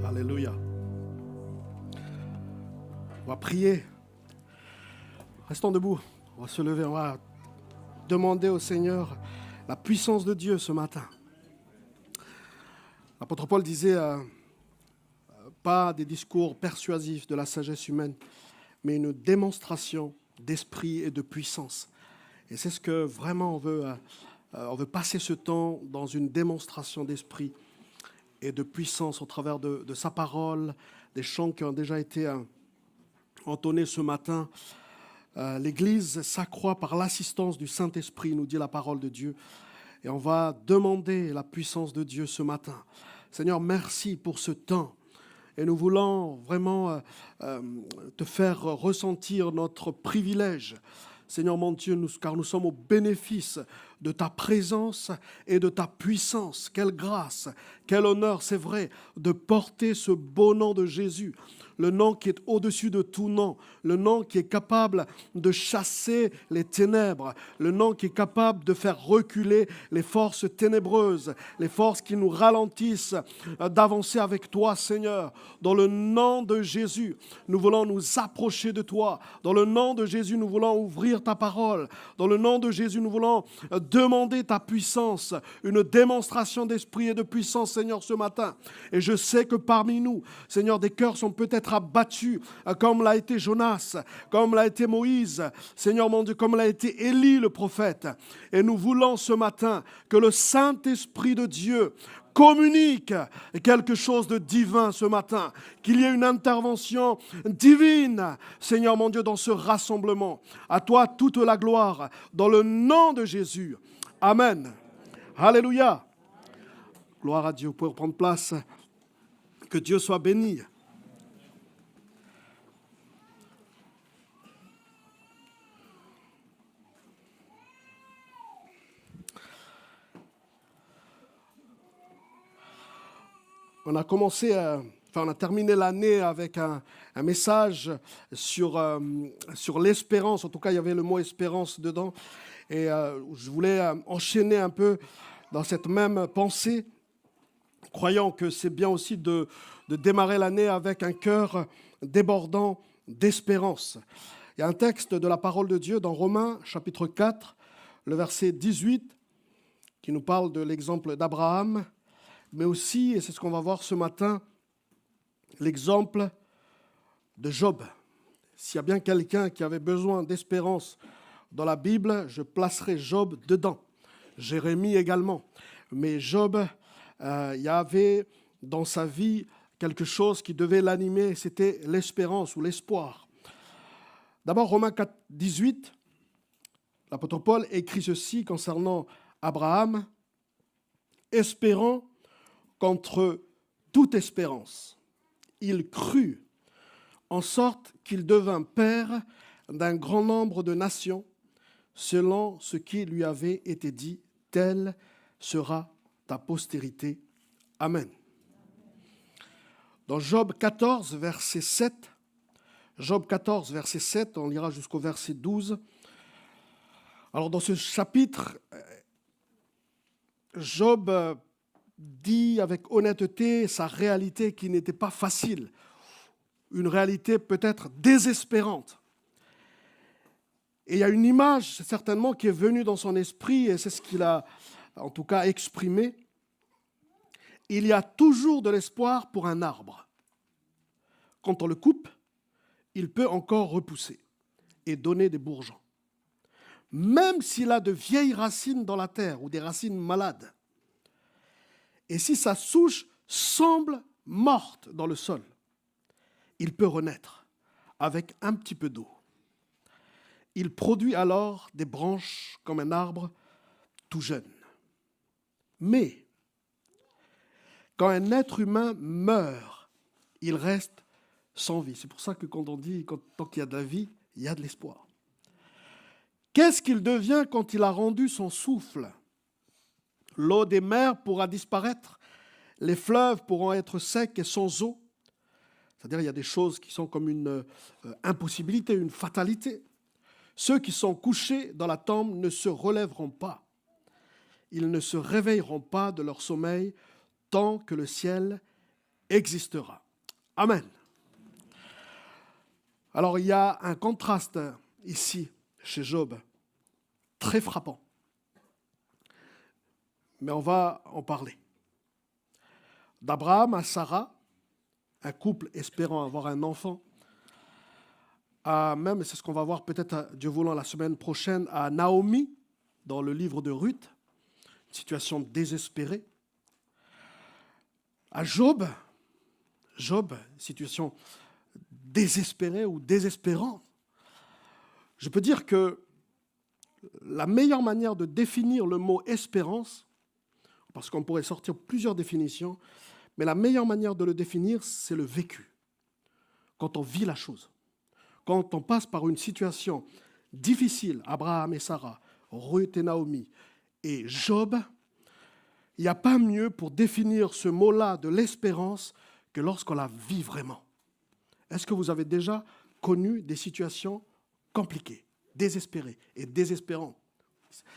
Alléluia. On va prier. Restons debout. On va se lever. On va demander au Seigneur la puissance de Dieu ce matin. L'apôtre Paul disait pas des discours persuasifs de la sagesse humaine, mais une démonstration d'esprit et de puissance. Et c'est ce que vraiment on veut passer ce temps dans une démonstration d'esprit et de puissance au travers de sa parole, des chants qui ont déjà été entonnés ce matin. L'Église s'accroît par l'assistance du Saint-Esprit, nous dit la parole de Dieu. Et on va demander la puissance de Dieu ce matin. Seigneur, merci pour ce temps. Et nous voulons vraiment te faire ressentir notre privilège, Seigneur mon Dieu, car nous sommes au bénéfice de ta présence et de ta puissance. Quelle grâce, quel honneur, c'est vrai, de porter ce beau nom de Jésus, le nom qui est au-dessus de tout nom, le nom qui est capable de chasser les ténèbres, le nom qui est capable de faire reculer les forces ténébreuses, les forces qui nous ralentissent d'avancer avec toi, Seigneur. Dans le nom de Jésus, nous voulons nous approcher de toi. Dans le nom de Jésus, nous voulons ouvrir ta parole. Dans le nom de Jésus, nous voulons demander ta puissance, une démonstration d'esprit et de puissance, Seigneur, ce matin. Et je sais que parmi nous, Seigneur, des cœurs sont peut-être abattus, comme l'a été Jonas, comme l'a été Moïse, Seigneur mon Dieu, comme l'a été Élie le prophète. Et nous voulons ce matin que le Saint-Esprit de Dieu communique quelque chose de divin ce matin, qu'il y ait une intervention divine, Seigneur mon Dieu, dans ce rassemblement. À toi toute la gloire, dans le nom de Jésus. Amen. Alléluia. Gloire à Dieu. Vous pouvez prendre place. Que Dieu soit béni. On a terminé l'année avec un message sur l'espérance. En tout cas, il y avait le mot espérance dedans. Et je voulais enchaîner un peu dans cette même pensée, croyant que c'est bien aussi de démarrer l'année avec un cœur débordant d'espérance. Il y a un texte de la parole de Dieu dans Romains, chapitre 4, le verset 18, qui nous parle de l'exemple d'Abraham, mais aussi, et c'est ce qu'on va voir ce matin, l'exemple de Job. S'il y a bien quelqu'un qui avait besoin d'espérance dans la Bible, je placerai Job dedans. Jérémie également. Mais Job, il y avait dans sa vie quelque chose qui devait l'animer, c'était l'espérance ou l'espoir. D'abord, Romains 4, 18, l'apôtre Paul écrit ceci concernant Abraham, espérant contre toute espérance. Il crut, en sorte qu'il devint père d'un grand nombre de nations, selon ce qui lui avait été dit, telle sera ta postérité. Amen. Dans Job 14, verset 7, Job 14, verset 7, on lira jusqu'au verset 12. Alors dans ce chapitre, Job dit avec honnêteté sa réalité qui n'était pas facile, une réalité peut-être désespérante. Et il y a une image certainement qui est venue dans son esprit, et c'est ce qu'il a en tout cas exprimé. Il y a toujours de l'espoir pour un arbre. Quand on le coupe, il peut encore repousser et donner des bourgeons. Même s'il a de vieilles racines dans la terre ou des racines malades. Et si sa souche semble morte dans le sol, il peut renaître avec un petit peu d'eau. Il produit alors des branches comme un arbre tout jeune. Mais quand un être humain meurt, il reste sans vie. C'est pour ça que quand on dit tant qu'il y a de la vie, il y a de l'espoir. Qu'est-ce qu'il devient quand il a rendu son souffle? L'eau des mers pourra disparaître, les fleuves pourront être secs et sans eau. C'est-à-dire il y a des choses qui sont comme une impossibilité, une fatalité. Ceux qui sont couchés dans la tombe ne se relèveront pas. Ils ne se réveilleront pas de leur sommeil tant que le ciel existera. Amen. Alors il y a un contraste ici chez Job, très frappant. Mais on va en parler. D'Abraham à Sarah, un couple espérant avoir un enfant, même, c'est ce qu'on va voir peut-être, Dieu voulant, la semaine prochaine, à Naomi, dans le livre de Ruth, une situation désespérée. À Job, situation désespérée ou désespérante. Je peux dire que la meilleure manière de définir le mot espérance, parce qu'on pourrait sortir plusieurs définitions, mais la meilleure manière de le définir, c'est le vécu. Quand on vit la chose, quand on passe par une situation difficile, Abraham et Sarah, Ruth et Naomi et Job, il n'y a pas mieux pour définir ce mot-là de l'espérance que lorsqu'on la vit vraiment. Est-ce que vous avez déjà connu des situations compliquées, désespérées et désespérantes?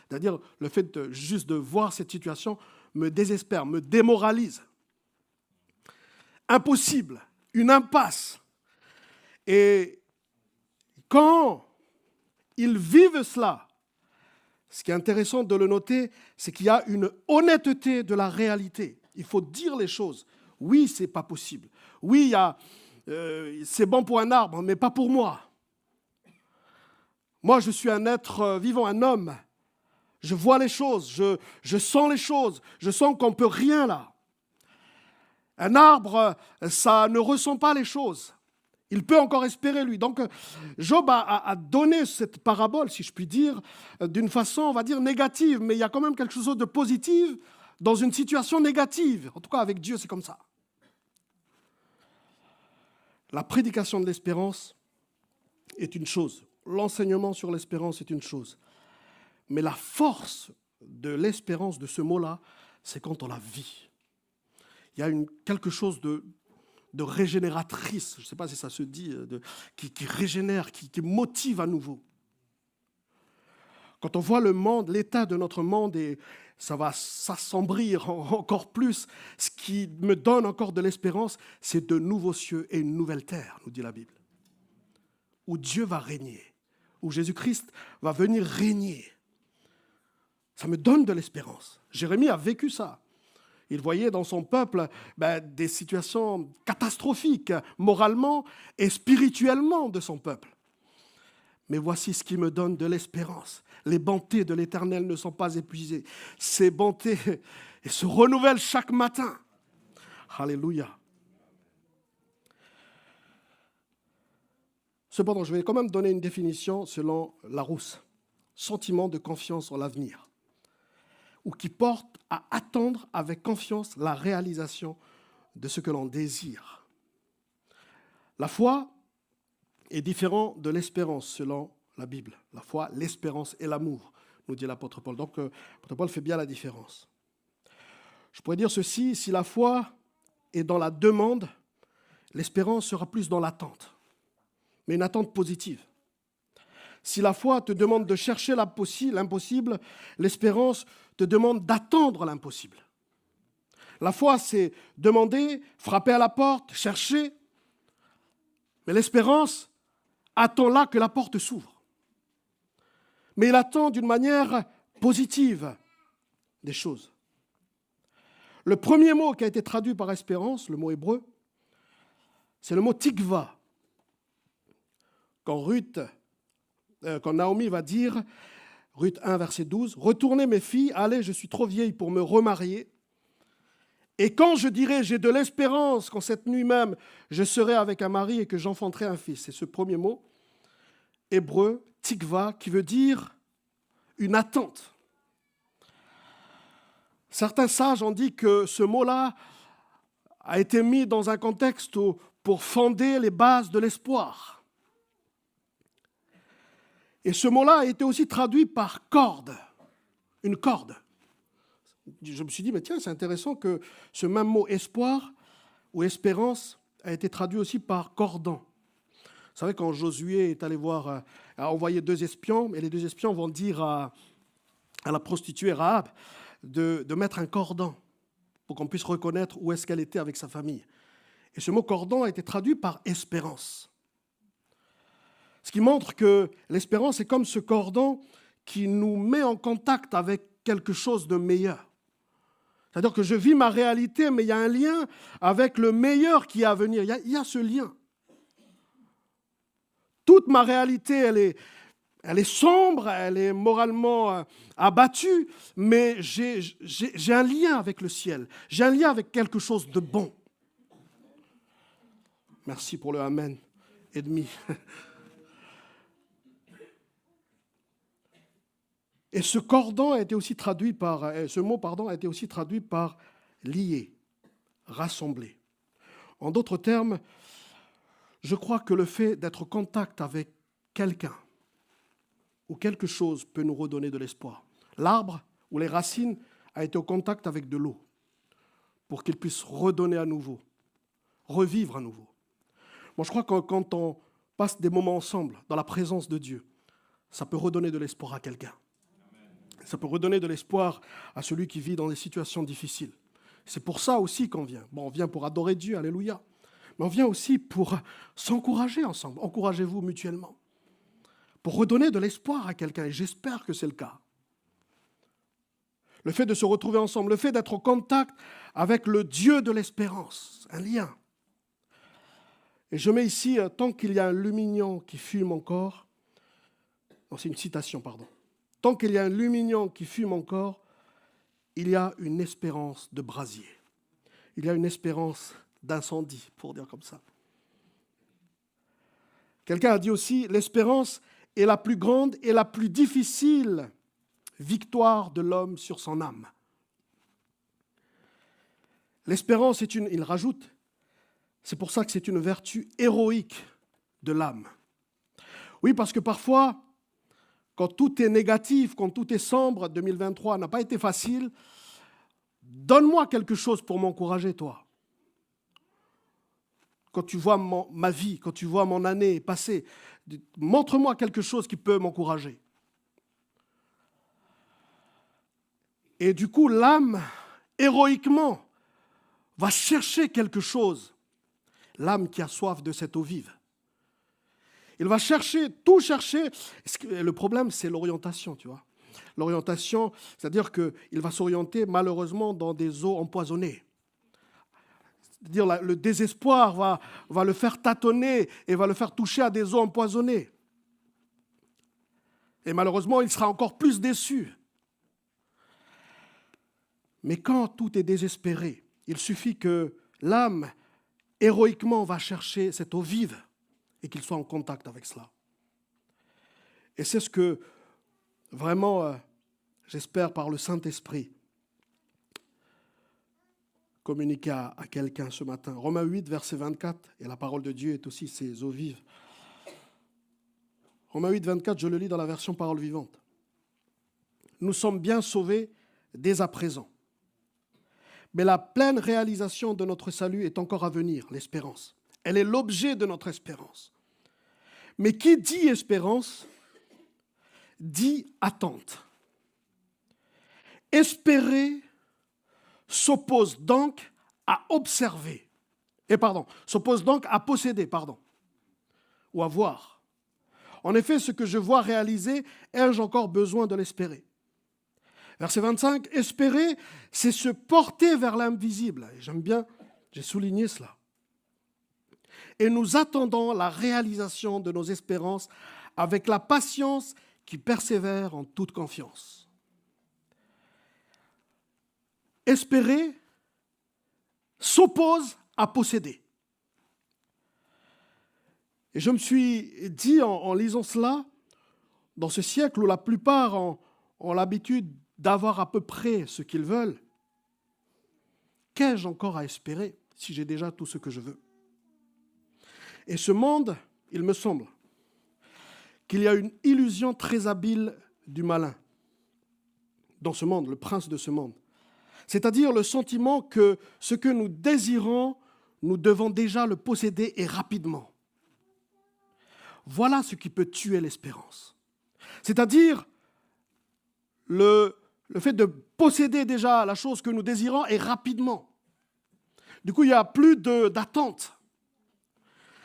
C'est-à-dire le fait juste de voir cette situation me désespère, me démoralise. Impossible, une impasse. Et quand ils vivent cela, ce qui est intéressant de le noter, c'est qu'il y a une honnêteté de la réalité. Il faut dire les choses. Oui, ce n'est pas possible. Oui, c'est bon pour un arbre, mais pas pour moi. Moi, je suis un être vivant, un homme. Je vois les choses, je sens les choses, je sens qu'on ne peut rien là. Un arbre, ça ne ressent pas les choses. Il peut encore espérer, lui. Donc, Job a donné cette parabole, si je puis dire, d'une façon, on va dire, négative, mais il y a quand même quelque chose de positif dans une situation négative. En tout cas, avec Dieu, c'est comme ça. La prédication de l'espérance est une chose. L'enseignement sur l'espérance est une chose. Mais la force de l'espérance, de ce mot-là, c'est quand on la vit. Il y a quelque chose de régénératrice, je ne sais pas si ça se dit, qui régénère, qui motive à nouveau. Quand on voit le monde, l'état de notre monde, et ça va s'assombrir encore plus, ce qui me donne encore de l'espérance, c'est de nouveaux cieux et une nouvelle terre, nous dit la Bible, où Dieu va régner, où Jésus-Christ va venir régner. Ça me donne de l'espérance. Jérémie a vécu ça. Il voyait dans son peuple des situations catastrophiques, moralement et spirituellement de son peuple. Mais voici ce qui me donne de l'espérance. Les bontés de l'Éternel ne sont pas épuisées. Ces bontés se renouvellent chaque matin. Alléluia. Cependant, je vais quand même donner une définition selon Larousse. Sentiment de confiance en l'avenir, ou qui porte à attendre avec confiance la réalisation de ce que l'on désire. La foi est différente de l'espérance selon la Bible. La foi, l'espérance et l'amour, nous dit l'apôtre Paul. Donc, l'apôtre Paul fait bien la différence. Je pourrais dire ceci, si la foi est dans la demande, l'espérance sera plus dans l'attente, mais une attente positive. Si la foi te demande de chercher l'impossible, l'espérance te demande d'attendre l'impossible. La foi, c'est demander, frapper à la porte, chercher. Mais l'espérance attend là que la porte s'ouvre. Mais il attend d'une manière positive des choses. Le premier mot qui a été traduit par espérance, le mot hébreu, c'est le mot tikva. Quand Naomi va dire, Ruth 1, verset 12, « Retournez mes filles, allez, je suis trop vieille pour me remarier. Et quand je dirai, j'ai de l'espérance qu'en cette nuit même, je serai avec un mari et que j'enfanterai un fils. C'est ce premier mot, hébreu, tikva, qui veut dire une attente. Certains sages ont dit que ce mot-là a été mis dans un contexte pour fonder les bases de l'espoir. Et ce mot-là a été aussi traduit par corde, une corde. Je me suis dit, mais tiens, c'est intéressant que ce même mot espoir ou espérance a été traduit aussi par cordon. Vous savez, quand Josué est allé voir, a envoyé 2 espions, et les 2 espions vont dire à la prostituée Rahab de mettre un cordon pour qu'on puisse reconnaître où est-ce qu'elle était avec sa famille. Et ce mot cordon a été traduit par espérance. Ce qui montre que l'espérance est comme ce cordon qui nous met en contact avec quelque chose de meilleur. C'est-à-dire que je vis ma réalité, mais il y a un lien avec le meilleur qui est à venir. Il y a ce lien. Toute ma réalité, elle est sombre, elle est moralement abattue, mais j'ai un lien avec le ciel. J'ai un lien avec quelque chose de bon. Merci pour le amen et demi. Et ce cordon a été aussi traduit par, ce mot, a été aussi traduit par lier, rassembler. En d'autres termes, je crois que le fait d'être en contact avec quelqu'un ou quelque chose peut nous redonner de l'espoir. L'arbre ou les racines a été au contact avec de l'eau pour qu'il puisse redonner à nouveau, revivre à nouveau. Moi, je crois que quand on passe des moments ensemble dans la présence de Dieu, ça peut redonner de l'espoir à quelqu'un. Ça peut redonner de l'espoir à celui qui vit dans des situations difficiles. C'est pour ça aussi qu'on vient. Bon, on vient pour adorer Dieu, alléluia. Mais on vient aussi pour s'encourager ensemble. Encouragez-vous mutuellement. Pour redonner de l'espoir à quelqu'un. Et j'espère que c'est le cas. Le fait de se retrouver ensemble, le fait d'être en contact avec le Dieu de l'espérance, un lien. Et je mets ici, tant qu'il y a un lumignon qui fume encore, non, c'est une citation, pardon. Tant qu'il y a un lumignon qui fume encore, il y a une espérance de brasier. Il y a une espérance d'incendie, pour dire comme ça. Quelqu'un a dit aussi, l'espérance est la plus grande et la plus difficile victoire de l'homme sur son âme. L'espérance est il rajoute, c'est pour ça que c'est une vertu héroïque de l'âme. Oui, parce que parfois, quand tout est négatif, quand tout est sombre, 2023 n'a pas été facile, donne-moi quelque chose pour m'encourager, toi. Quand tu vois ma vie, quand tu vois mon année passée, montre-moi quelque chose qui peut m'encourager. Et du coup, l'âme, héroïquement, va chercher quelque chose. L'âme qui a soif de cette eau vive. Il va chercher, tout chercher. Le problème, c'est l'orientation, tu vois. L'orientation, c'est-à-dire qu'il va s'orienter malheureusement dans des eaux empoisonnées. C'est-à-dire le désespoir va le faire tâtonner et va le faire toucher à des eaux empoisonnées. Et malheureusement, il sera encore plus déçu. Mais quand tout est désespéré, il suffit que l'âme, héroïquement, va chercher cette eau vive et qu'il soit en contact avec cela. Et c'est ce que, vraiment, j'espère par le Saint-Esprit, communiquer à quelqu'un ce matin. Romains 8, verset 24, et la parole de Dieu est aussi ces eaux vives. Romains 8, 24, je le lis dans la version parole vivante. Nous sommes bien sauvés dès à présent. Mais la pleine réalisation de notre salut est encore à venir, l'espérance. Elle est l'objet de notre espérance. Mais qui dit espérance, dit attente. Espérer s'oppose donc à observer. S'oppose donc à posséder, ou à voir. En effet, ce que je vois réaliser, ai-je encore besoin de l'espérer? Verset 25, espérer, c'est se porter vers l'invisible. Et j'aime bien, j'ai souligné cela. Et nous attendons la réalisation de nos espérances avec la patience qui persévère en toute confiance. Espérer, s'oppose à posséder. Et je me suis dit en lisant cela, dans ce siècle où la plupart ont l'habitude d'avoir à peu près ce qu'ils veulent, qu'ai-je encore à espérer si j'ai déjà tout ce que je veux? Et ce monde, il me semble qu'il y a une illusion très habile du malin dans ce monde, le prince de ce monde. C'est-à-dire le sentiment que ce que nous désirons, nous devons déjà le posséder et rapidement. Voilà ce qui peut tuer l'espérance. C'est-à-dire le fait de posséder déjà la chose que nous désirons et rapidement. Du coup, il n'y a plus d'attente.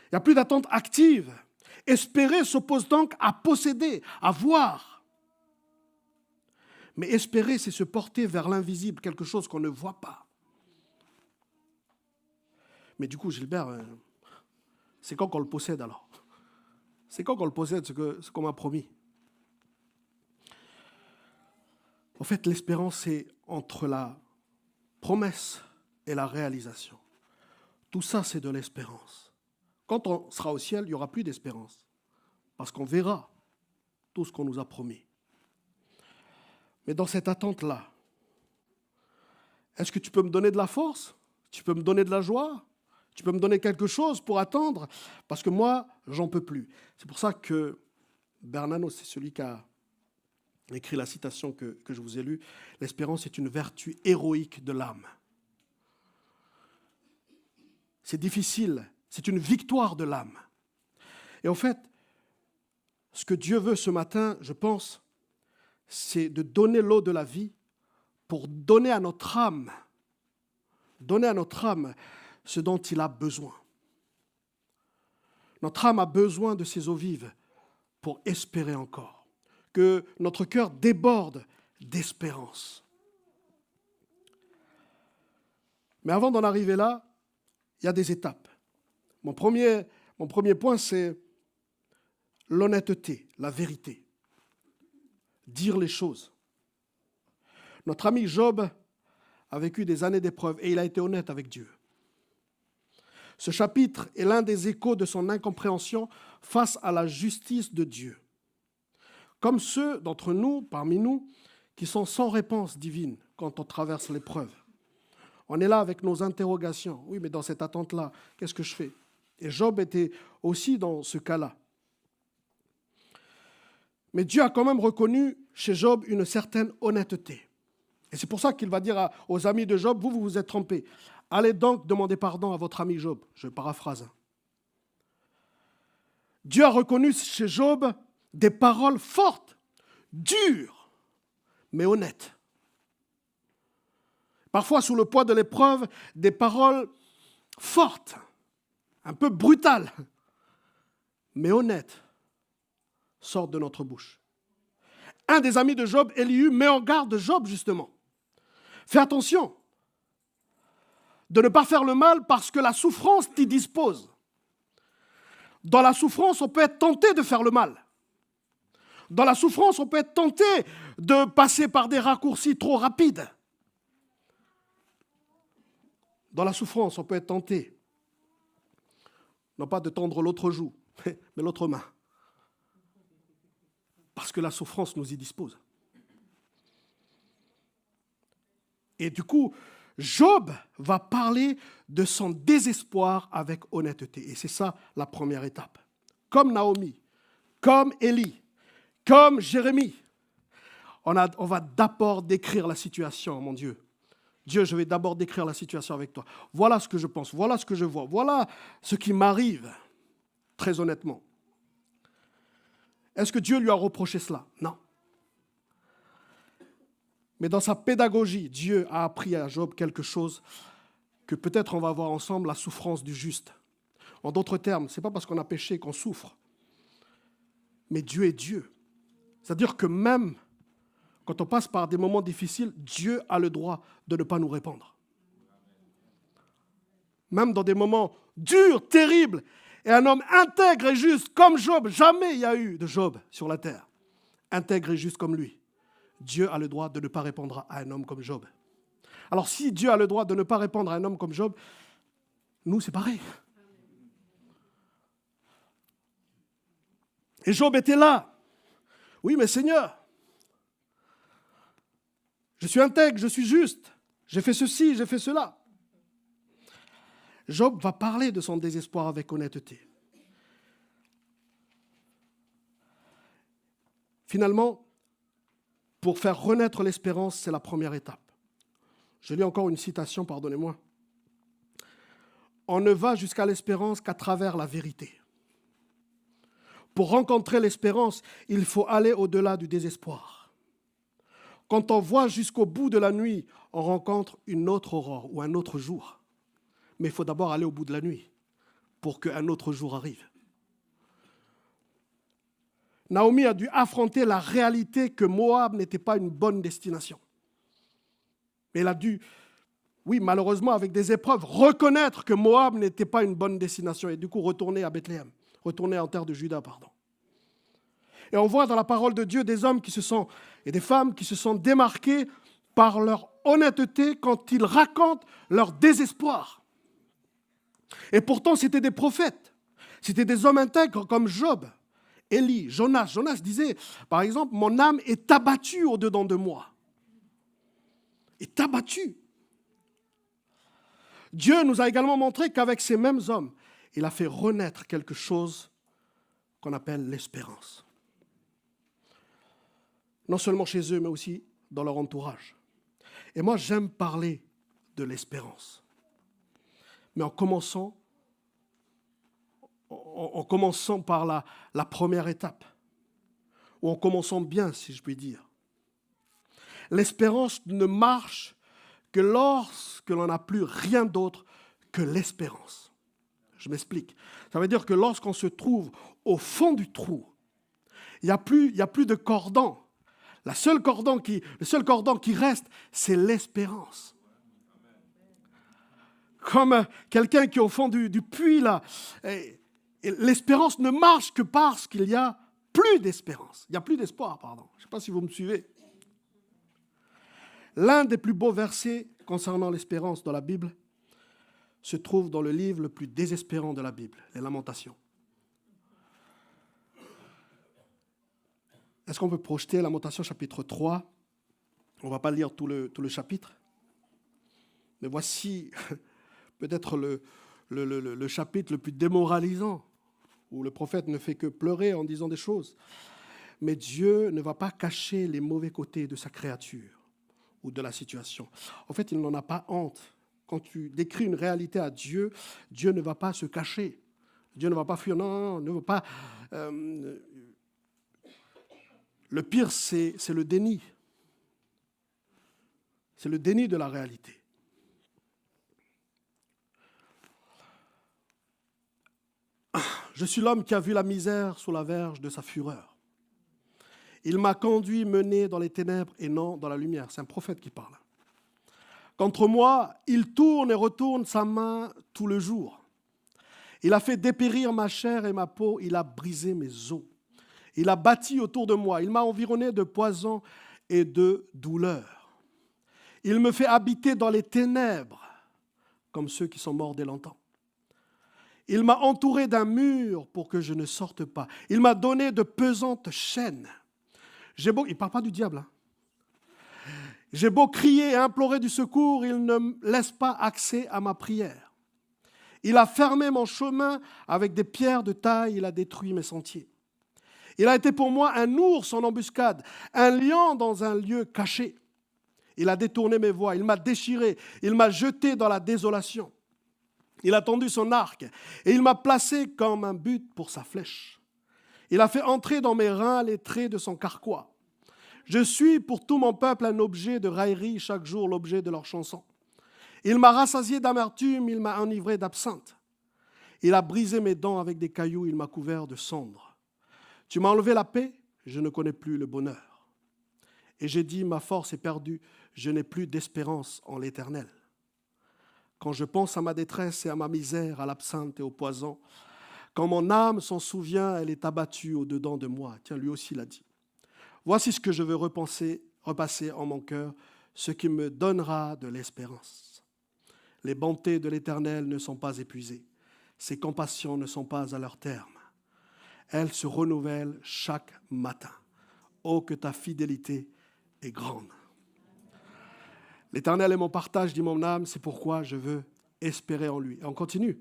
Il n'y a plus d'attente active. Espérer s'oppose donc à posséder, à voir. Mais espérer, c'est se porter vers l'invisible, quelque chose qu'on ne voit pas. Mais du coup, Gilbert, c'est quand qu'on le possède alors? C'est quand qu'on le possède, ce qu'on m'a promis? En fait, l'espérance, c'est entre la promesse et la réalisation. Tout ça, c'est de l'espérance. Quand on sera au ciel, il n'y aura plus d'espérance, parce qu'on verra tout ce qu'on nous a promis. Mais dans cette attente-là, est-ce que tu peux me donner de la force? Tu peux me donner de la joie? Tu peux me donner quelque chose pour attendre? Parce que moi, j'en peux plus. C'est pour ça que Bernanos, c'est celui qui a écrit la citation que je vous ai lue. L'espérance est une vertu héroïque de l'âme. C'est difficile, c'est une victoire de l'âme. Et en fait, ce que Dieu veut ce matin, je pense, c'est de donner l'eau de la vie pour donner à notre âme ce dont il a besoin. Notre âme a besoin de ces eaux vives pour espérer encore, que notre cœur déborde d'espérance. Mais avant d'en arriver là, il y a des étapes. Mon premier point, c'est l'honnêteté, la vérité. Dire les choses. Notre ami Job a vécu des années d'épreuves et il a été honnête avec Dieu. Ce chapitre est l'un des échos de son incompréhension face à la justice de Dieu. Comme ceux d'entre nous, parmi nous, qui sont sans réponse divine quand on traverse l'épreuve. On est là avec nos interrogations. Oui, mais dans cette attente-là, qu'est-ce que je fais? Et Job était aussi dans ce cas-là. Mais Dieu a quand même reconnu chez Job une certaine honnêteté. Et c'est pour ça qu'il va dire aux amis de Job, vous vous êtes trompés. Allez donc demander pardon à votre ami Job. Je paraphrase. Dieu a reconnu chez Job des paroles fortes, dures, mais honnêtes. Parfois, sous le poids de l'épreuve, des paroles fortes, un peu brutales, mais honnêtes, sortent de notre bouche. Un des amis de Job, Élihu, met en garde Job, justement. Fais attention de ne pas faire le mal parce que la souffrance t'y dispose. Dans la souffrance, on peut être tenté de faire le mal. Dans la souffrance, on peut être tenté de passer par des raccourcis trop rapides. Dans la souffrance, on peut être tenté, non pas de tendre l'autre joue, mais l'autre main. Parce que la souffrance nous y dispose. Et du coup, Job va parler de son désespoir avec honnêteté. Et c'est ça la première étape. Comme Naomi, comme Élie, comme Jérémie, on va d'abord décrire la situation, mon Dieu. Dieu, je vais d'abord décrire la situation avec toi. Voilà ce que je pense, voilà ce que je vois, voilà ce qui m'arrive, très honnêtement. Est-ce que Dieu lui a reproché cela? Non. Mais dans sa pédagogie, Dieu a appris à Job quelque chose que peut-être on va voir ensemble, la souffrance du juste. En d'autres termes, ce n'est pas parce qu'on a péché qu'on souffre, mais Dieu est Dieu. C'est-à-dire que même quand on passe par des moments difficiles, Dieu a le droit de ne pas nous répondre. Même dans des moments durs, terribles, et un homme intègre et juste comme Job, jamais il y a eu de Job sur la terre, intègre et juste comme lui. Dieu a le droit de ne pas répondre à un homme comme Job. Alors si Dieu a le droit de ne pas répondre à un homme comme Job, nous c'est pareil. Et Job était là. Oui, mais Seigneur, je suis intègre, je suis juste, j'ai fait ceci, j'ai fait cela. Job va parler de son désespoir avec honnêteté. Finalement, pour faire renaître l'espérance, c'est la première étape. Je lis encore une citation, pardonnez-moi. On ne va jusqu'à l'espérance qu'à travers la vérité. Pour rencontrer l'espérance, il faut aller au-delà du désespoir. Quand on voit jusqu'au bout de la nuit, on rencontre une autre aurore ou un autre jour. Mais il faut d'abord aller au bout de la nuit pour qu'un autre jour arrive. Naomi a dû affronter la réalité que Moab n'était pas une bonne destination. Mais elle a dû, oui, malheureusement, avec des épreuves, reconnaître que Moab n'était pas une bonne destination et du coup retourner à Bethléem, retourner en terre de Juda, pardon. Et on voit dans la parole de Dieu des hommes et des femmes qui se sont démarqués par leur honnêteté quand ils racontent leur désespoir. Et pourtant, c'était des prophètes, c'était des hommes intègres comme Job, Élie, Jonas. Jonas disait, par exemple, « Mon âme est abattue au-dedans de moi. » Est abattue. Dieu nous a également montré qu'avec ces mêmes hommes, il a fait renaître quelque chose qu'on appelle l'espérance. Non seulement chez eux, mais aussi dans leur entourage. Et moi, j'aime parler de l'espérance. Mais en commençant par la première étape, ou en commençant bien, si je puis dire. L'espérance ne marche que lorsque l'on n'a plus rien d'autre que l'espérance. Je m'explique. Ça veut dire que lorsqu'on se trouve au fond du trou, il n'y a plus de cordon. Le seul cordon qui reste, c'est l'espérance. Comme quelqu'un qui est au fond du puits, là. Et l'espérance ne marche que parce qu'il n'y a plus d'espérance. Il n'y a plus d'espoir, pardon. Je ne sais pas si vous me suivez. L'un des plus beaux versets concernant l'espérance dans la Bible se trouve dans le livre le plus désespérant de la Bible, les Lamentations. Est-ce qu'on peut projeter Lamentations chapitre 3 ? On ne va pas lire tout le chapitre. Mais voici peut-être le chapitre le plus démoralisant, où le prophète ne fait que pleurer en disant des choses. Mais Dieu ne va pas cacher les mauvais côtés de sa créature ou de la situation. En fait, il n'en a pas honte. Quand tu décris une réalité à Dieu, Dieu ne va pas se cacher. Dieu ne va pas fuir. Non, ne va pas. Le pire, c'est le déni. C'est le déni de la réalité. Je suis l'homme qui a vu la misère sous la verge de sa fureur. Il m'a conduit, mené dans les ténèbres et non dans la lumière. C'est un prophète qui parle. Contre moi, il tourne et retourne sa main tout le jour. Il a fait dépérir ma chair et ma peau, il a brisé mes os. Il a bâti autour de moi, il m'a environné de poison et de douleur. Il me fait habiter dans les ténèbres, comme ceux qui sont morts dès longtemps. Il m'a entouré d'un mur pour que je ne sorte pas. Il m'a donné de pesantes chaînes. Il ne parle pas du diable. Hein. J'ai beau crier et implorer du secours, il ne me laisse pas accès à ma prière. Il a fermé mon chemin avec des pierres de taille, il a détruit mes sentiers. Il a été pour moi un ours en embuscade, un lion dans un lieu caché. Il a détourné mes voies, il m'a déchiré, il m'a jeté dans la désolation. Il a tendu son arc et il m'a placé comme un but pour sa flèche. Il a fait entrer dans mes reins les traits de son carquois. Je suis pour tout mon peuple un objet de raillerie, chaque jour l'objet de leur chanson. Il m'a rassasié d'amertume, il m'a enivré d'absinthe. Il a brisé mes dents avec des cailloux, il m'a couvert de cendres. Tu m'as enlevé la paix, je ne connais plus le bonheur. Et j'ai dit, ma force est perdue, je n'ai plus d'espérance en l'Éternel. Quand je pense à ma détresse et à ma misère, à l'absinthe et au poison, quand mon âme s'en souvient, elle est abattue au-dedans de moi. Tiens, lui aussi l'a dit. Voici ce que je veux repasser en mon cœur, ce qui me donnera de l'espérance. Les bontés de l'Éternel ne sont pas épuisées. Ses compassions ne sont pas à leur terme. Elles se renouvellent chaque matin. Oh, que ta fidélité est grande. L'Éternel est mon partage, dit mon âme, c'est pourquoi je veux espérer en lui. Et on continue.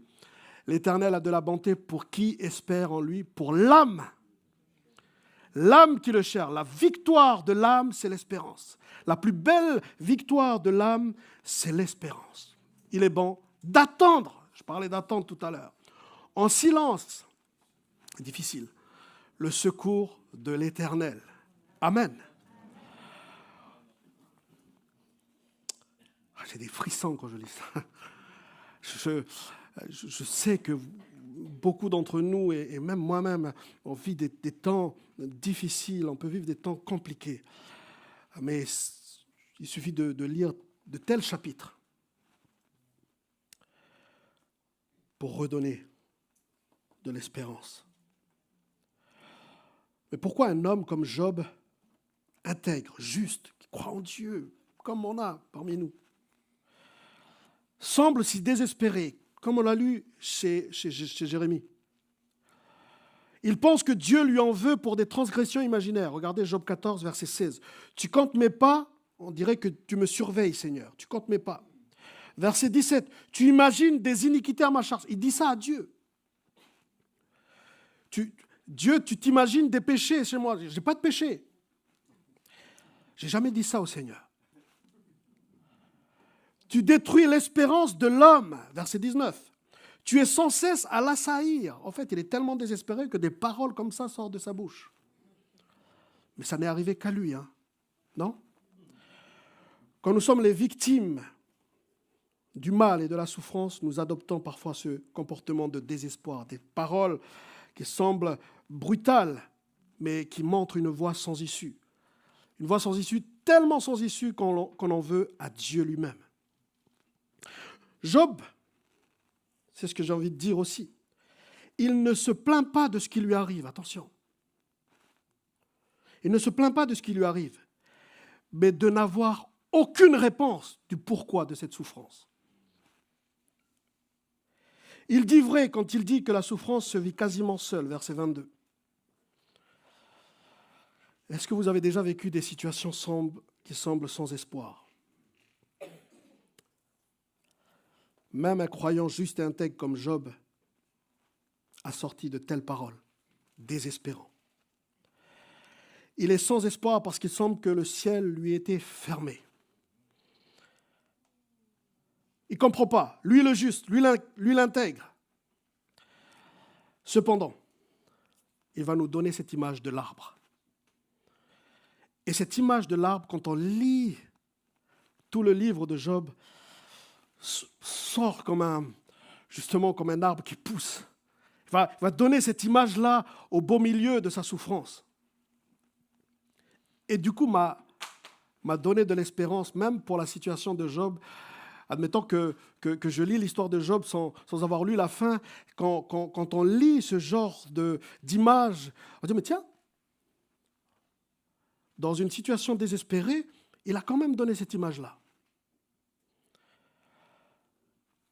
L'Éternel a de la bonté pour qui espère en lui, pour l'âme. L'âme qui le cherche, la victoire de l'âme, c'est l'espérance. La plus belle victoire de l'âme, c'est l'espérance. Il est bon d'attendre, je parlais d'attendre tout à l'heure, en silence, difficile, le secours de l'Éternel. Amen. J'ai des frissons quand je lis ça. Je sais que beaucoup d'entre nous, et même moi-même, on vit des temps difficiles, on peut vivre des temps compliqués. Mais il suffit de lire de tels chapitres pour redonner de l'espérance. Mais pourquoi un homme comme Job, intègre, juste, qui croit en Dieu, comme on a parmi nous, semble si désespéré, comme on l'a lu chez Jérémie? Il pense que Dieu lui en veut pour des transgressions imaginaires. Regardez Job 14, verset 16. Tu comptes mes pas, on dirait que tu me surveilles, Seigneur. Tu comptes mes pas. Verset 17. Tu imagines des iniquités à ma charge. Il dit ça à Dieu. Dieu, tu t'imagines des péchés chez moi. Je n'ai pas de péché. Je n'ai jamais dit ça au Seigneur. Tu détruis l'espérance de l'homme. Verset 19. Tu es sans cesse à l'assaillir. En fait, il est tellement désespéré que des paroles comme ça sortent de sa bouche. Mais ça n'est arrivé qu'à lui, hein? Non? Quand nous sommes les victimes du mal et de la souffrance, nous adoptons parfois ce comportement de désespoir, des paroles qui semblent brutales, mais qui montrent une voie sans issue. Une voie sans issue, tellement sans issue qu'on en veut à Dieu lui-même. Job, c'est ce que j'ai envie de dire aussi. Il ne se plaint pas de ce qui lui arrive, attention. Il ne se plaint pas de ce qui lui arrive, mais de n'avoir aucune réponse du pourquoi de cette souffrance. Il dit vrai quand il dit que la souffrance se vit quasiment seule, verset 22. Est-ce que vous avez déjà vécu des situations qui semblent sans espoir? Même un croyant juste et intègre comme Job a sorti de telles paroles, désespérant. Il est sans espoir parce qu'il semble que le ciel lui était fermé. Il ne comprend pas, lui le juste, lui l'intègre. Cependant, il va nous donner cette image de l'arbre. Et cette image de l'arbre, quand on lit tout le livre de Job, sort justement comme un arbre qui pousse. Il va donner cette image-là au beau milieu de sa souffrance. Et du coup, m'a donné de l'espérance, même pour la situation de Job. Admettons que je lis l'histoire de Job sans avoir lu la fin. Quand on lit ce genre d'image, on dit, mais tiens, dans une situation désespérée, il a quand même donné cette image-là.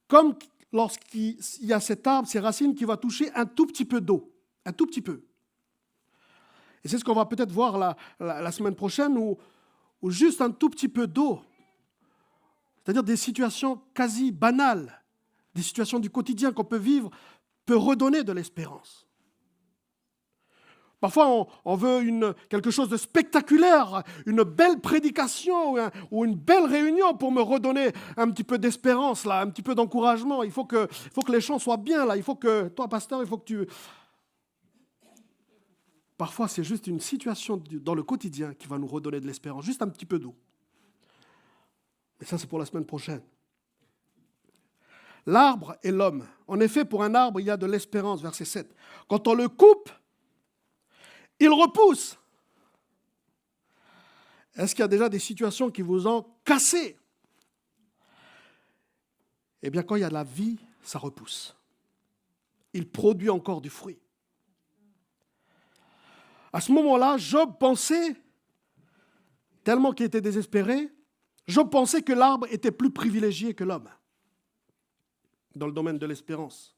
Comme lorsqu'il y a cet arbre, ces racines qui va toucher un tout petit peu d'eau, un tout petit peu. Et c'est ce qu'on va peut-être voir la semaine prochaine, où juste un tout petit peu d'eau, c'est-à-dire des situations quasi banales, des situations du quotidien qu'on peut vivre, peut redonner de l'espérance. Parfois, on veut quelque chose de spectaculaire, une belle prédication ou une belle réunion pour me redonner un petit peu d'espérance, là, un petit peu d'encouragement. Il faut que les chants soient bien, là. Il faut que, toi, pasteur, il faut que tu... Parfois, c'est juste une situation dans le quotidien qui va nous redonner de l'espérance, juste un petit peu d'eau. Mais ça, c'est pour la semaine prochaine. L'arbre et l'homme. En effet, pour un arbre, il y a de l'espérance, verset 7. Quand on le coupe, il repousse. Est-ce qu'il y a déjà des situations qui vous ont cassé? Eh bien, quand il y a de la vie, ça repousse. Il produit encore du fruit. À ce moment-là, Job pensait, tellement qu'il était désespéré, Job pensait que l'arbre était plus privilégié que l'homme dans le domaine de l'espérance.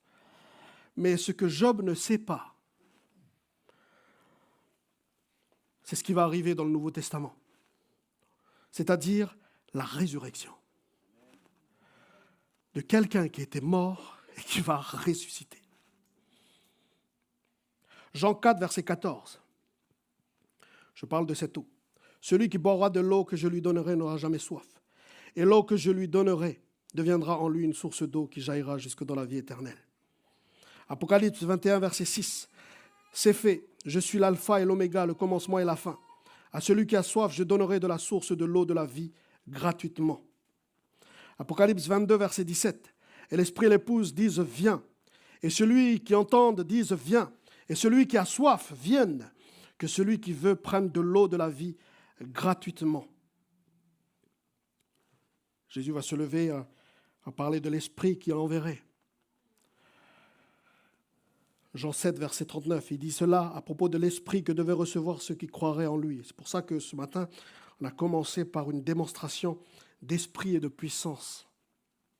Mais ce que Job ne sait pas, c'est ce qui va arriver dans le Nouveau Testament, c'est-à-dire la résurrection de quelqu'un qui était mort et qui va ressusciter. Jean 4, verset 14. Je parle de cette eau. Celui qui boira de l'eau que je lui donnerai n'aura jamais soif. Et l'eau que je lui donnerai deviendra en lui une source d'eau qui jaillira jusque dans la vie éternelle. Apocalypse 21, verset 6. C'est fait, je suis l'alpha et l'oméga, le commencement et la fin. À celui qui a soif, je donnerai de la source de l'eau de la vie gratuitement. Apocalypse 22, verset 17. Et l'esprit et l'épouse disent, viens. Et celui qui entende dise, viens. Et celui qui a soif, vienne. Que celui qui veut prenne de l'eau de la vie gratuitement. Jésus va se lever à parler de l'esprit qui enverrait. Jean 7, verset 39, il dit cela à propos de l'esprit que devaient recevoir ceux qui croiraient en lui. C'est pour ça que ce matin, on a commencé par une démonstration d'esprit et de puissance.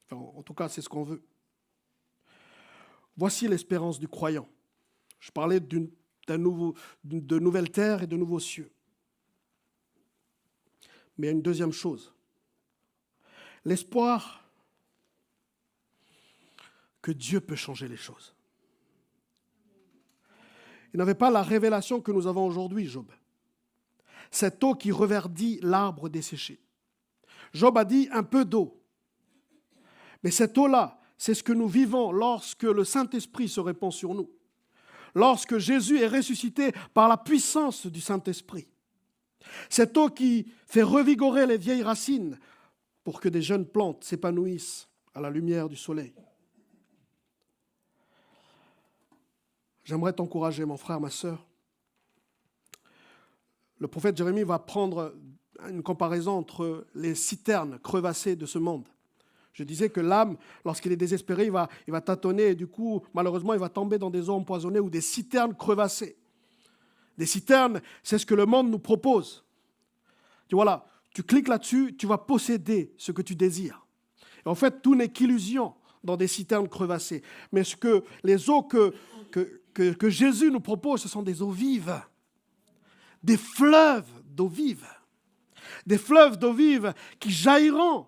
Enfin, en tout cas, c'est ce qu'on veut. Voici l'espérance du croyant. Je parlais de nouvelles terres et de nouveaux cieux. Mais il y a une deuxième chose. L'espoir que Dieu peut changer les choses. Il n'avait pas la révélation que nous avons aujourd'hui, Job. Cette eau qui reverdit l'arbre desséché. Job a dit un peu d'eau. Mais cette eau-là, c'est ce que nous vivons lorsque le Saint-Esprit se répand sur nous. Lorsque Jésus est ressuscité par la puissance du Saint-Esprit. Cette eau qui fait revigorer les vieilles racines pour que des jeunes plantes s'épanouissent à la lumière du soleil. J'aimerais t'encourager, mon frère, ma sœur. Le prophète Jérémie va prendre une comparaison entre les citernes crevassées de ce monde. Je disais que l'âme, lorsqu'il est désespéré, il va tâtonner et du coup, malheureusement, il va tomber dans des eaux empoisonnées ou des citernes crevassées. Des citernes, c'est ce que le monde nous propose. Voilà, tu cliques là-dessus, tu vas posséder ce que tu désires. Et en fait, tout n'est qu'illusion dans des citernes crevassées. Mais les eaux que Jésus nous propose, ce sont des eaux vives. Des fleuves d'eau vive. Des fleuves d'eau vive qui jailliront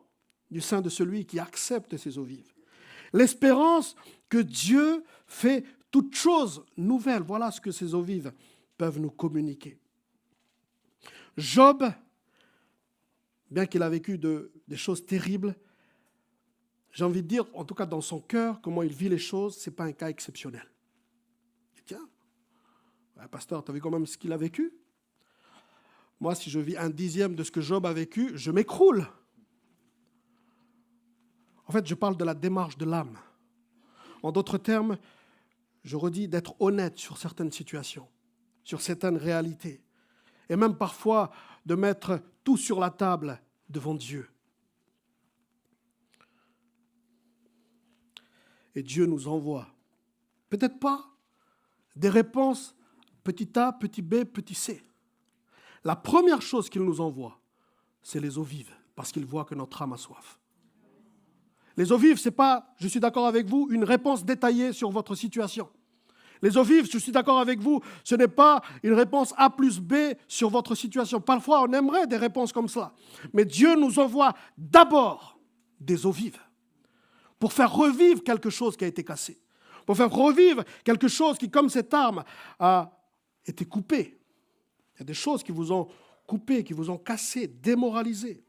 du sein de celui qui accepte ces eaux vives. L'espérance que Dieu fait toutes choses nouvelles. Voilà ce que ces eaux vives peuvent nous communiquer. Job, bien qu'il a vécu des choses terribles, j'ai envie de dire, en tout cas dans son cœur, comment il vit les choses, ce n'est pas un cas exceptionnel. Et tiens, pasteur, tu as vu quand même ce qu'il a vécu? Moi, si je vis 1/10 de ce que Job a vécu, je m'écroule. En fait, je parle de la démarche de l'âme. En d'autres termes, je redis d'être honnête sur certaines situations, sur certaines réalités, et même parfois de mettre tout sur la table devant Dieu. Et Dieu nous envoie, peut-être pas des réponses petit a, petit b, petit c. La première chose qu'il nous envoie, c'est les eaux vives, parce qu'il voit que notre âme a soif. Les eaux vives, ce n'est pas, je suis d'accord avec vous, une réponse détaillée sur votre situation. Les eaux vives, je suis d'accord avec vous, ce n'est pas une réponse A plus B sur votre situation. Parfois, on aimerait des réponses comme cela. Mais Dieu nous envoie d'abord des eaux vives pour faire revivre quelque chose qui a été cassé, pour faire revivre quelque chose qui, comme cette arme, a été coupée. Il y a des choses qui vous ont coupé, qui vous ont cassé, démoralisé.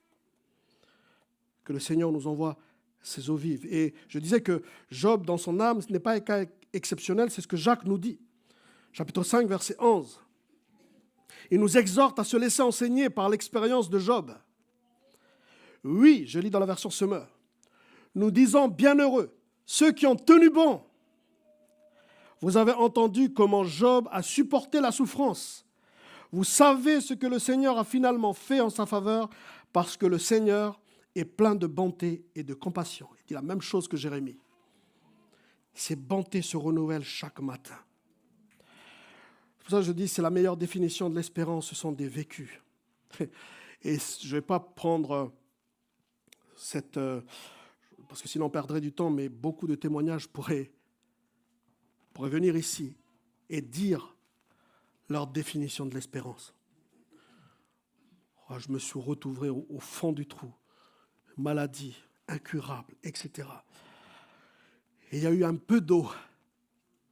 Que le Seigneur nous envoie ces eaux vives. Et je disais que Job, dans son âme, ce n'est pas un cas exceptionnel, c'est ce que Jacques nous dit. Chapitre 5, verset 11. Il nous exhorte à se laisser enseigner par l'expérience de Job. Oui, je lis dans la version Semeur. Nous disons bienheureux, ceux qui ont tenu bon. Vous avez entendu comment Job a supporté la souffrance. Vous savez ce que le Seigneur a finalement fait en sa faveur parce que le Seigneur est plein de bonté et de compassion. Il dit la même chose que Jérémie. Ces bontés se renouvellent chaque matin. C'est pour ça que je dis c'est la meilleure définition de l'espérance, ce sont des vécus. Et je ne vais pas prendre parce que sinon on perdrait du temps, mais beaucoup de témoignages pourraient venir ici et dire leur définition de l'espérance. Je me suis retrouvé au fond du trou, maladie, incurable, etc. Et il y a eu un peu d'eau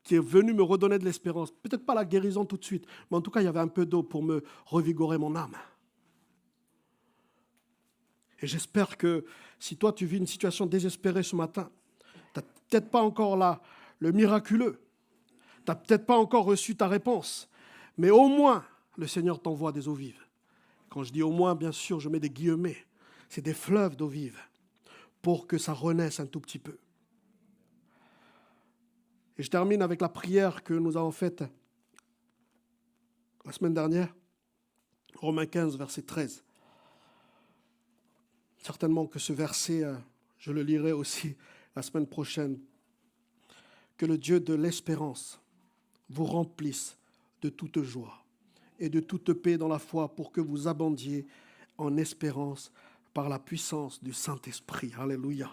qui est venu me redonner de l'espérance. Peut-être pas la guérison tout de suite, mais en tout cas, il y avait un peu d'eau pour me revigorer mon âme. Et j'espère que si toi, tu vis une situation désespérée ce matin, tu n'as peut-être pas encore le miraculeux, tu n'as peut-être pas encore reçu ta réponse, mais au moins, le Seigneur t'envoie des eaux vives. Quand je dis au moins, bien sûr, je mets des guillemets. C'est des fleuves d'eau vive pour que ça renaisse un tout petit peu. Et je termine avec la prière que nous avons faite la semaine dernière, Romains 15, verset 13. Certainement que ce verset, je le lirai aussi la semaine prochaine. Que le Dieu de l'espérance vous remplisse de toute joie et de toute paix dans la foi pour que vous abondiez en espérance par la puissance du Saint-Esprit. Alléluia.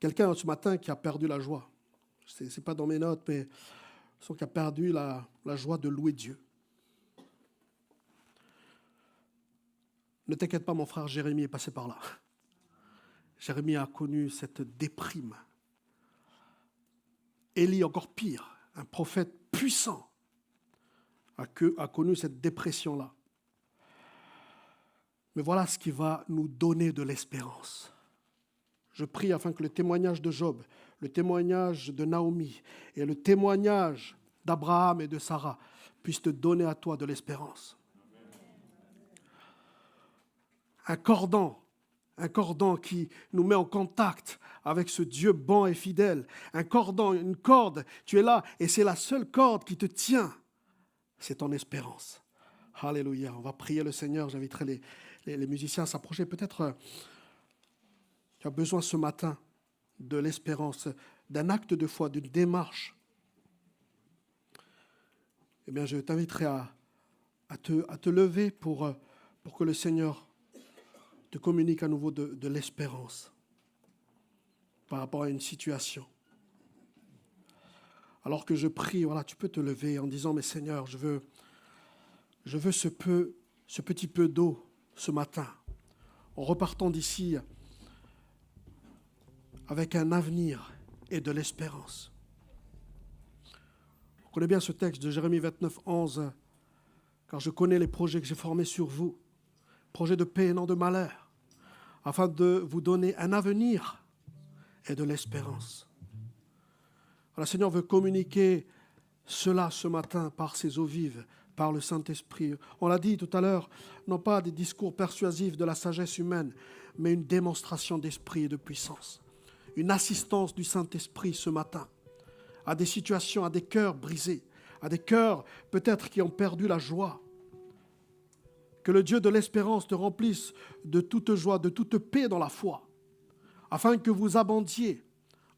Quelqu'un ce matin qui a perdu la joie. Ce n'est pas dans mes notes, mais qui a perdu la joie de louer Dieu. Ne t'inquiète pas, mon frère Jérémie est passé par là. Jérémie a connu cette déprime. Élie, encore pire, un prophète puissant, a connu cette dépression-là. Mais voilà ce qui va nous donner de l'espérance. Je prie afin que le témoignage de Job, le témoignage de Naomi et le témoignage d'Abraham et de Sarah puissent te donner à toi de l'espérance. Un cordon qui nous met en contact avec ce Dieu bon et fidèle. Un cordon, une corde, tu es là et c'est la seule corde qui te tient. C'est ton espérance. Alléluia. On va prier le Seigneur. J'inviterai les musiciens à s'approcher. Peut-être tu as besoin ce matin de l'espérance, d'un acte de foi, d'une démarche. Eh bien, je t'inviterai à te lever pour que le Seigneur te communique à nouveau de l'espérance par rapport à une situation. Alors que je prie, voilà, tu peux te lever en disant, mais Seigneur, je veux ce petit peu d'eau ce matin, en repartant d'ici avec un avenir et de l'espérance. On connaît bien ce texte de Jérémie 29, 11, car je connais les projets que j'ai formés sur vous, projets de paix et non de malheur, afin de vous donner un avenir et de l'espérance. Le Seigneur veut communiquer cela ce matin par ses eaux vives, par le Saint-Esprit. On l'a dit tout à l'heure, non pas des discours persuasifs de la sagesse humaine, mais une démonstration d'esprit et de puissance. Une assistance du Saint-Esprit ce matin à des situations, à des cœurs brisés, à des cœurs peut-être qui ont perdu la joie. Que le Dieu de l'espérance te remplisse de toute joie, de toute paix dans la foi, afin que vous abondiez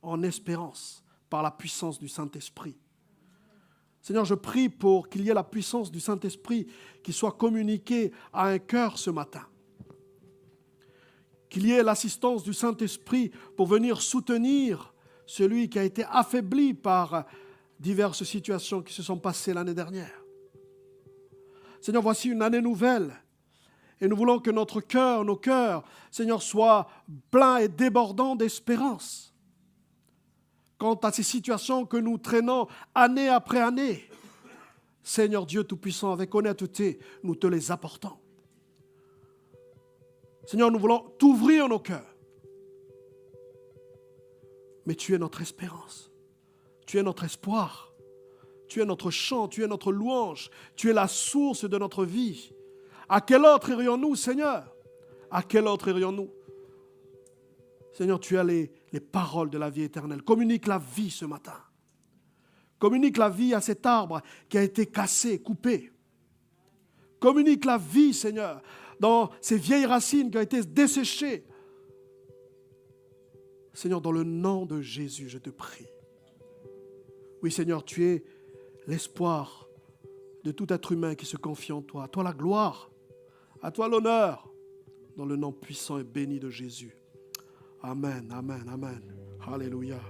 en espérance par la puissance du Saint-Esprit. Seigneur, je prie pour qu'il y ait la puissance du Saint-Esprit qui soit communiquée à un cœur ce matin. Qu'il y ait l'assistance du Saint-Esprit pour venir soutenir celui qui a été affaibli par diverses situations qui se sont passées l'année dernière. Seigneur, voici une année nouvelle et nous voulons que nos cœurs, Seigneur, soient pleins et débordants d'espérance. Quant à ces situations que nous traînons année après année, Seigneur Dieu Tout-Puissant, avec honnêteté, nous te les apportons. Seigneur, nous voulons t'ouvrir nos cœurs. Mais tu es notre espérance. Tu es notre espoir. Tu es notre chant, tu es notre louange. Tu es la source de notre vie. À quel autre irions-nous, Seigneur? À quel autre irions-nous? Seigneur, tu as les paroles de la vie éternelle. Communique la vie ce matin. Communique la vie à cet arbre qui a été cassé, coupé. Communique la vie, Seigneur, dans ces vieilles racines qui ont été desséchées. Seigneur, dans le nom de Jésus, je te prie. Oui, Seigneur, tu es l'espoir de tout être humain qui se confie en toi. À toi la gloire, à toi l'honneur, dans le nom puissant et béni de Jésus. Amen, amen, amen. Alléluia.